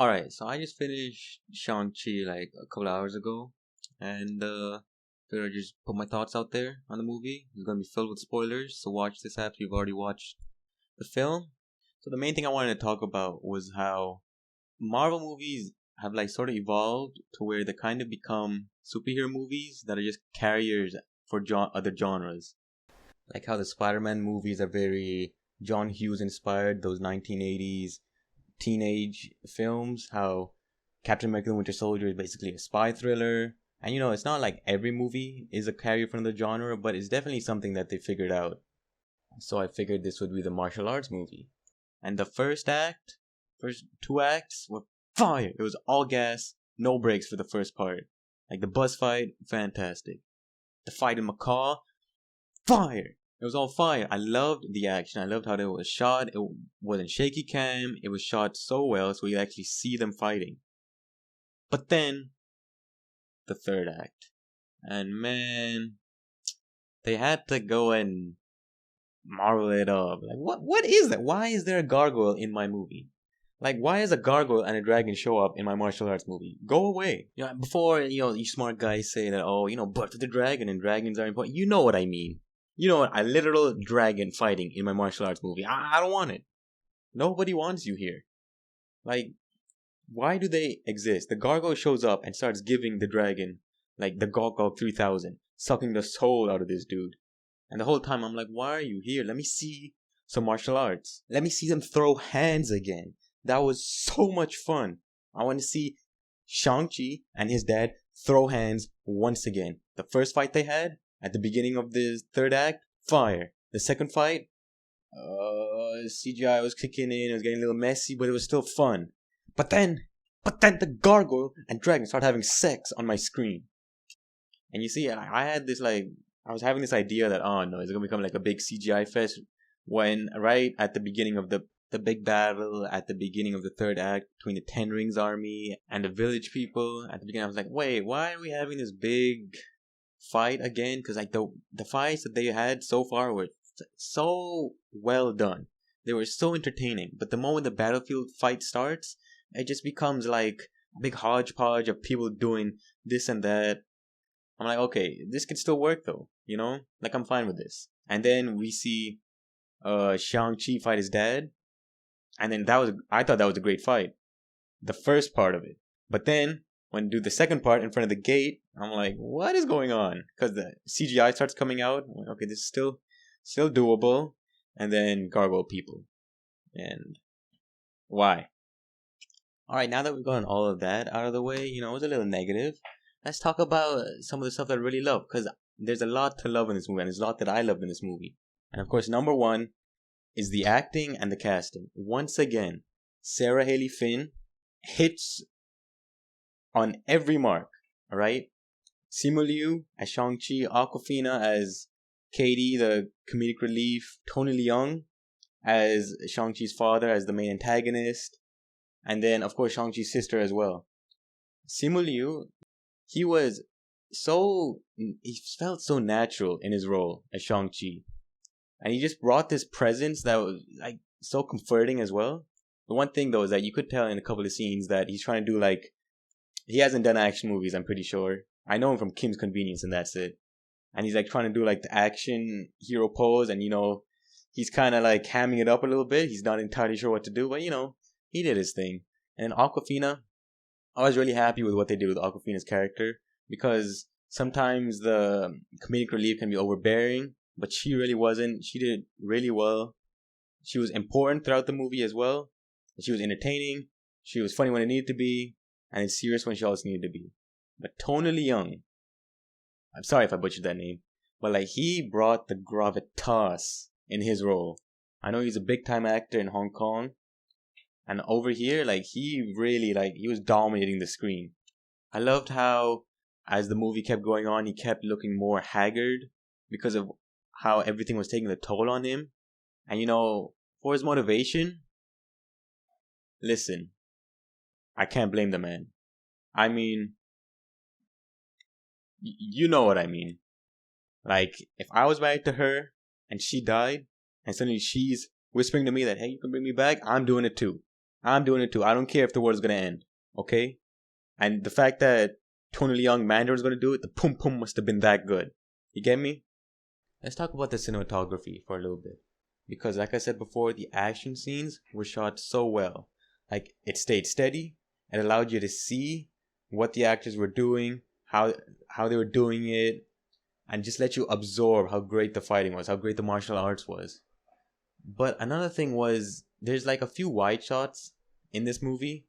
Alright, so I just finished Shang-Chi like a couple hours ago, and figured I'd just put my thoughts out there on the movie. It's gonna be filled with spoilers, so watch this after you've already watched the film. So the main thing I wanted to talk about was how Marvel movies have like sort of evolved to where they kind of become superhero movies that are just carriers for other genres. Like how the Spider-Man movies are very John Hughes inspired, those 1980s teenage films, how Captain America the Winter Soldier is basically a spy thriller. And it's not like every movie is a carrier from the genre, but it's definitely something that they figured out. So I figured this would be the martial arts movie. And the first two acts were fire. It was all gas, no breaks for the first part. Like the bus fight, fantastic. The fight in Macaw, fire. It was all fire. I loved the action. I loved how it was shot. It wasn't shaky cam. It was shot so well so you actually see them fighting. But then, the third act. And man, they had to go and marvel it up. Like, what is that? Why is there a gargoyle in my movie? Like, why is a gargoyle and a dragon show up in my martial arts movie? Go away. Before, you smart guys say that, but the dragon and dragons are important. You know what I mean. You know what? A literal dragon fighting in my martial arts movie. I don't want it. Nobody wants you here. Like, why do they exist? The gargoyle shows up and starts giving the dragon, like, the Gogol 3000, sucking the soul out of this dude. And the whole time I'm like, why are you here? Let me see some martial arts. Let me see them throw hands again. That was so much fun. I want to see Shang-Chi and his dad throw hands once again. The first fight they had at the beginning of the third act, fire. The second fight, CGI was kicking in. It was getting a little messy, but it was still fun. But then the gargoyle and dragon start having sex on my screen. And you see, I had this I was having this idea that, oh no, it's gonna become like a big CGI fest when right at the beginning of the big battle at the beginning of the third act between the Ten Rings army and the village people. At the beginning, I was like, wait, why are we having this big fight again? Because like the fights that they had so far were so well done. They were so entertaining. But the moment the battlefield fight starts, it just becomes like a big hodgepodge of people doing this and that. I'm like, okay, this could still work though, Like I'm fine with this. And then we see Shang-Chi fight his dad. And then I thought that was a great fight. The first part of it. But then when do the second part in front of the gate, I'm like, what is going on? Because the CGI starts coming out. I'm like, okay, this is still doable. And then gargoyle people. And why? Alright, now that we've gotten all of that out of the way, it was a little negative. Let's talk about some of the stuff that I really love. Because there's a lot to love in this movie. And there's a lot that I loved in this movie. And of course, number one is the acting and the casting. Once again, Sarah Haley Finn hits on every mark, alright? Simu Liu as Shang-Chi, Awkwafina as Katie, the comedic relief, Tony Leung as Shang-Chi's father, as the main antagonist, and then, of course, Shang-Chi's sister as well. Simu Liu, he felt so natural in his role as Shang-Chi. And he just brought this presence that was like so comforting as well. The one thing though is that you could tell in a couple of scenes that he's trying to do he hasn't done action movies, I'm pretty sure. I know him from Kim's Convenience and that's it. And he's trying to do the action hero pose and he's kind of hamming it up a little bit. He's not entirely sure what to do, but he did his thing. And Awkwafina, I was really happy with what they did with Awkwafina's character because sometimes the comedic relief can be overbearing. But she really wasn't. She did really well. She was important throughout the movie as well. She was entertaining. She was funny when it needed to be. And serious when she also needed to be. But Tony Leung, I'm sorry if I butchered that name. But he brought the gravitas in his role. I know he's a big time actor in Hong Kong. And over here, he really, he was dominating the screen. I loved how, as the movie kept going on, he kept looking more haggard because of how everything was taking a toll on him. And for his motivation, listen, I can't blame the man. I mean, you know what I mean. If I was married to her and she died, and suddenly she's whispering to me that, hey, you can bring me back, I'm doing it too. I'm doing it too. I don't care if the world's gonna end. Okay? And the fact that Tony Leung Mandarin was gonna do it, the pum pum must have been that good. You get me? Let's talk about the cinematography for a little bit. Because like I said before, the action scenes were shot so well. Like it stayed steady. It allowed you to see what the actors were doing, how they were doing it, and just let you absorb how great the fighting was, how great the martial arts was. But another thing was there's like a few wide shots in this movie.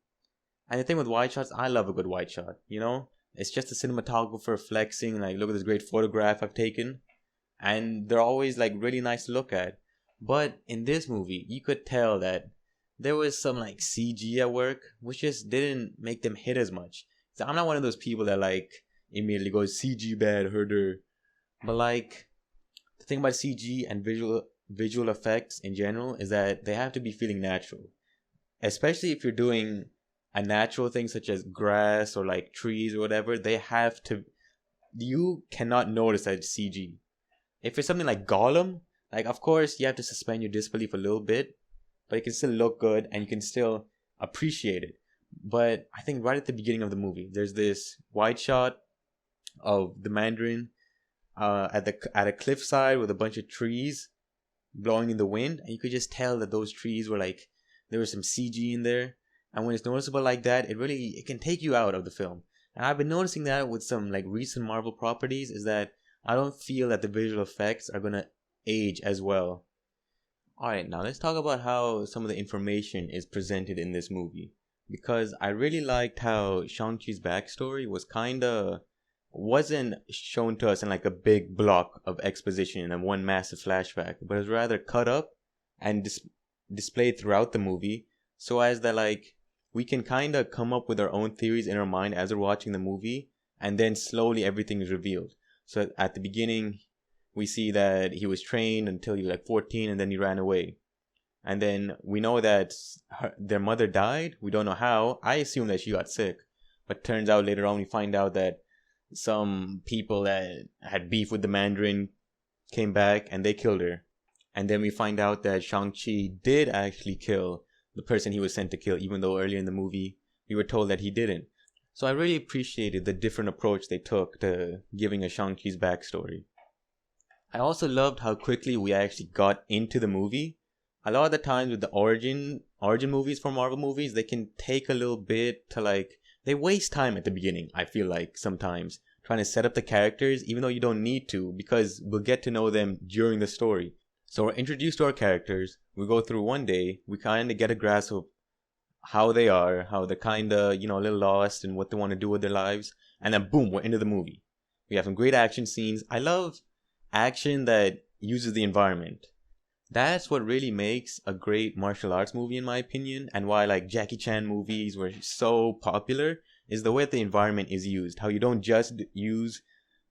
And the thing with wide shots, I love a good wide shot, you know? It's just a cinematographer flexing, like, look at this great photograph I've taken. And they're always like really nice to look at. But in this movie, you could tell that there was some like CG at work, which just didn't make them hit as much. So I'm not one of those people that like immediately goes CG bad, herder. But like the thing about CG and visual effects in general is that they have to be feeling natural, especially if you're doing a natural thing such as grass or like trees or whatever. They have to. You cannot notice that it's CG. If it's something like Gollum, like of course you have to suspend your disbelief a little bit, but it can still look good and you can still appreciate it. But I think right at the beginning of the movie, there's this wide shot of the Mandarin at a cliffside with a bunch of trees blowing in the wind, and you could just tell that those trees were like there was some CG in there. And when it's noticeable like that, it can take you out of the film. And I've been noticing that with some like recent Marvel properties is that I don't feel that the visual effects are gonna age as well. Alright, now let's talk about how some of the information is presented in this movie. Because I really liked how Shang-Chi's backstory wasn't shown to us in like a big block of exposition and one massive flashback, but it was rather cut up and displayed throughout the movie, so as that like we can kind of come up with our own theories in our mind as we're watching the movie, and then slowly everything is revealed. So at the beginning, we see that he was trained until he was like 14, and then he ran away. And then we know that their mother died. We don't know how. I assume that she got sick, but turns out later on we find out that some people that had beef with the Mandarin came back and they killed her. And then we find out that Shang-Chi did actually kill the person he was sent to kill, even though earlier in the movie we were told that he didn't. So I really appreciated the different approach they took to giving us Shang-Chi's backstory. I also loved how quickly we actually got into the movie. A lot of the times with the origin movies for Marvel movies, they can take a little bit to like, they waste time at the beginning, I feel like sometimes, trying to set up the characters, even though you don't need to, because we'll get to know them during the story. So we're introduced to our characters, we go through one day, we kind of get a grasp of how they are, how they're kind of, a little lost and what they want to do with their lives, and then boom, we're into the movie. We have some great action scenes. I love action that uses the environment. That's what really makes a great martial arts movie, in my opinion, and why like Jackie Chan movies were so popular is the way that the environment is used. How you don't just use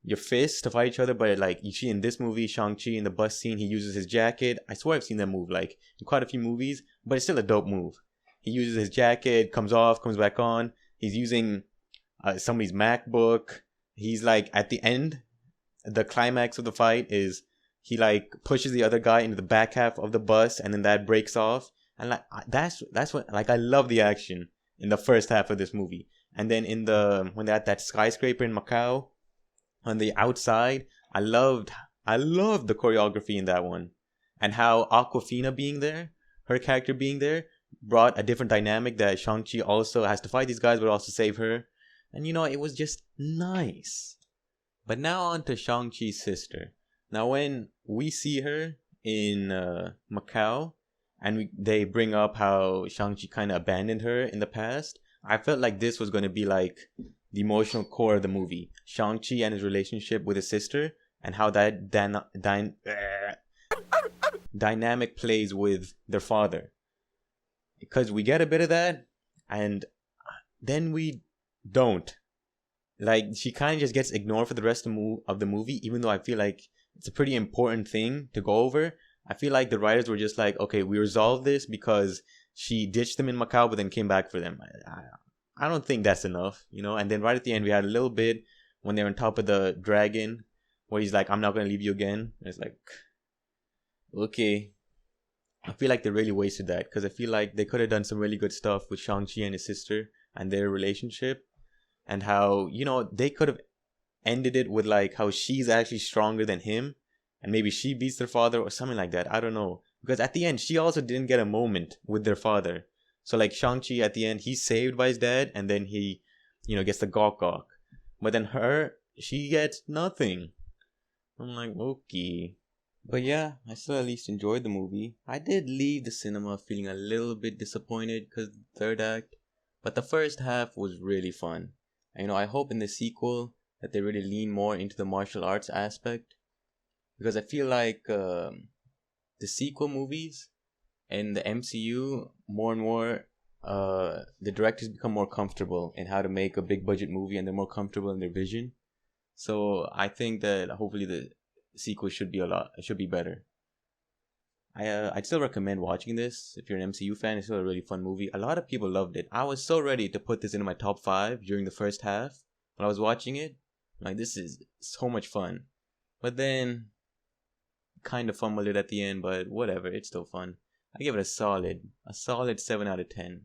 your fists to fight each other, but like you see in this movie, Shang-Chi in the bus scene, he uses his jacket. I swear I've seen that move like in quite a few movies, but it's still a dope move. He uses his jacket, comes off, comes back on. He's using somebody's MacBook. He's like at the end, the climax of the fight is he like pushes the other guy into the back half of the bus, and then that breaks off. And like that's what like I love the action in the first half of this movie. And then when they're at that skyscraper in Macau on the outside, I loved the choreography in that one, and how Aquafina being there, her character being there, brought a different dynamic that Shang-Chi also has to fight these guys but also save her. And it was just nice. But now on to Shang-Chi's sister. Now when we see her in Macau, and they bring up how Shang-Chi kind of abandoned her in the past, I felt like this was going to be like the emotional core of the movie. Shang-Chi and his relationship with his sister, and how that dynamic plays with their father. Because we get a bit of that, and then we don't. Like, she kind of just gets ignored for the rest of the movie, even though I feel like it's a pretty important thing to go over. I feel like the writers were just like, okay, we resolved this because she ditched them in Macau but then came back for them. I don't think that's enough, And then right at the end, we had a little bit when they're on top of the dragon where he's like, I'm not going to leave you again. And it's like, okay. I feel like they really wasted that because I feel like they could have done some really good stuff with Shang-Chi and his sister and their relationship, and how, they could have ended it with like how she's actually stronger than him, and maybe she beats their father or something like that. I don't know. Because at the end, she also didn't get a moment with their father. So like Shang-Chi at the end, he's saved by his dad, and then he, gets the gawk gawk. But then she gets nothing. I'm like, okay. But yeah, I still at least enjoyed the movie. I did leave the cinema feeling a little bit disappointed because the third act, but the first half was really fun. And, I hope in the sequel that they really lean more into the martial arts aspect, because I feel like the sequel movies and the MCU, more and more, the directors become more comfortable in how to make a big budget movie, and they're more comfortable in their vision. So I think that hopefully the sequel should be better. I'd still recommend watching this if you're an MCU fan. It's still a really fun movie. A lot of people loved it. I was so ready to put this into my top 5 during the first half when I was watching it. Like, this is so much fun. But then kind of fumbled it at the end, but whatever, it's still fun. I give it a solid 7 out of 10,